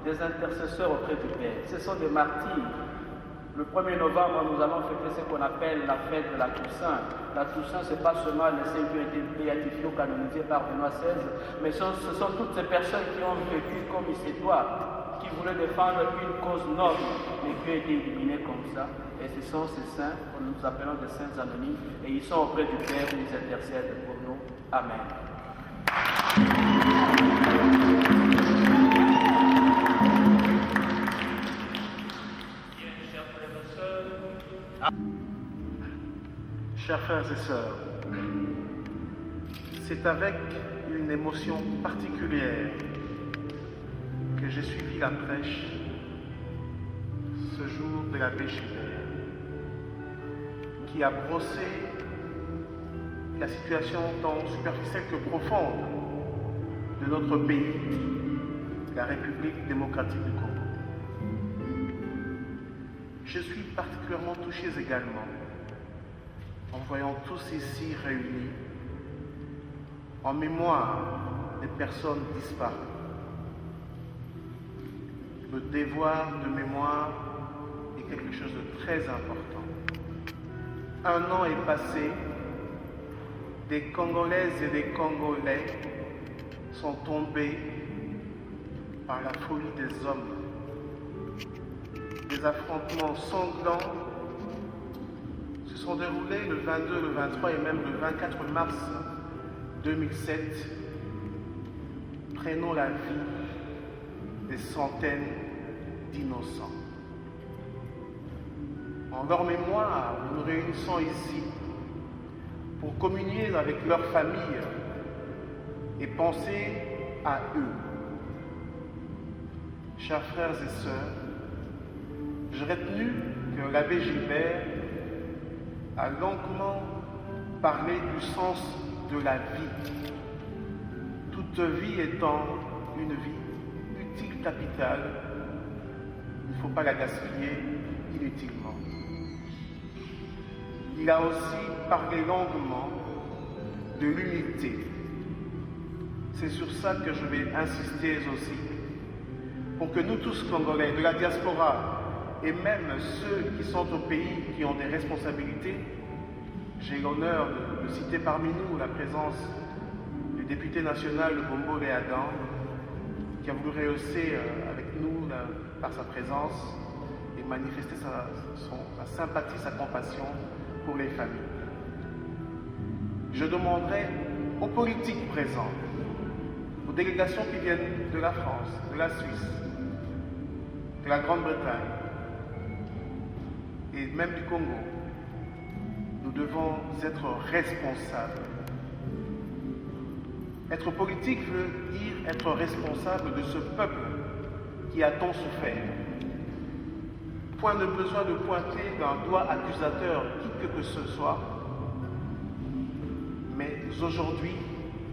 des intercesseurs auprès du Père. Ce sont des martyrs. Le 1er novembre, nous allons fêter ce qu'on appelle la fête de la Toussaint. La Toussaint, ce n'est pas seulement les saints qui ont été béatifiés ou canonisés par Benoît XVI, mais ce sont toutes ces personnes qui ont vécu comme Icétois, qui voulaient défendre une cause noble, mais qui ont été éliminés comme ça. Et ce sont ces saints que nous appelons des saints anonymes, et ils sont auprès du Père, ils intercèdent pour nous. Amen. Chers frères et sœurs, c'est avec une émotion particulière que j'ai suivi la prêche ce jour de l'abbé Gilbert, qui a brossé la situation tant superficielle que profonde de notre pays, la République démocratique du Congo. Je suis particulièrement touché également en voyant tous ici réunis en mémoire des personnes disparues. Le devoir de mémoire est quelque chose de très important. 1 an est passé, des Congolaises et des Congolais sont tombés par la folie des hommes. Des affrontements sanglants se sont déroulés le 22, le 23 et même le 24 mars 2007, prenant la vie des centaines d'innocents. En leur mémoire, nous nous réunissons ici pour communier avec leurs familles et penser à eux. Chers frères et sœurs, j'ai retenu que l'abbé Gilbert a longuement parlé du sens de la vie. Toute vie étant une vie utile, capitale, il ne faut pas la gaspiller inutilement. Il a aussi parlé longuement de l'unité. C'est sur ça que je vais insister aussi, pour que nous tous Congolais, de la diaspora, et même ceux qui sont au pays, qui ont des responsabilités, j'ai l'honneur de citer parmi nous la présence du député national de Bombo et Adam, qui a voulu rehausser avec nous par sa présence et manifester sa sympathie, sa compassion pour les familles. Je demanderai aux politiques présents, aux délégations qui viennent de la France, de la Suisse, de la Grande-Bretagne et même du Congo, nous devons être responsables. Être politique veut dire être responsable de ce peuple qui a tant souffert. Point de besoin de pointer d'un doigt accusateur qui que ce soit, mais aujourd'hui,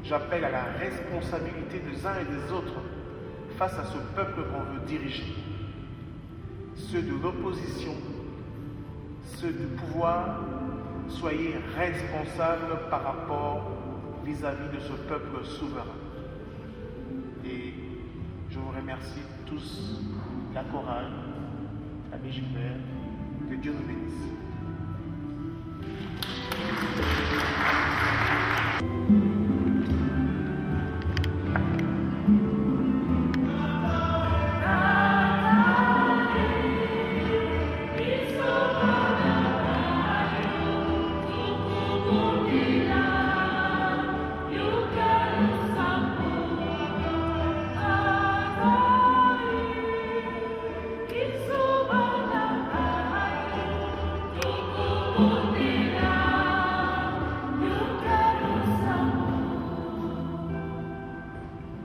j'appelle à la responsabilité des uns et des autres face à ce peuple qu'on veut diriger. Ceux de l'opposition, ceux du pouvoir, soyez responsables par rapport vis-à-vis de ce peuple souverain. Et je vous remercie tous, la chorale, l'abbé Gilbert, que Dieu nous bénisse.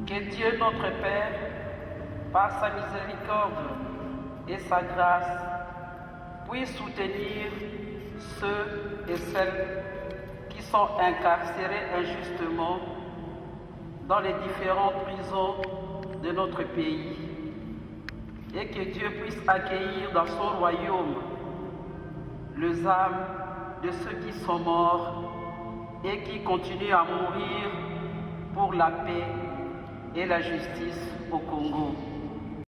Que Dieu notre Père, par sa miséricorde et sa grâce, puisse soutenir ceux et celles qui sont incarcérés injustement dans les différentes prisons de notre pays, et que Dieu puisse accueillir dans son royaume les âmes de ceux qui sont morts et qui continuent à mourir pour la paix et la justice au Congo.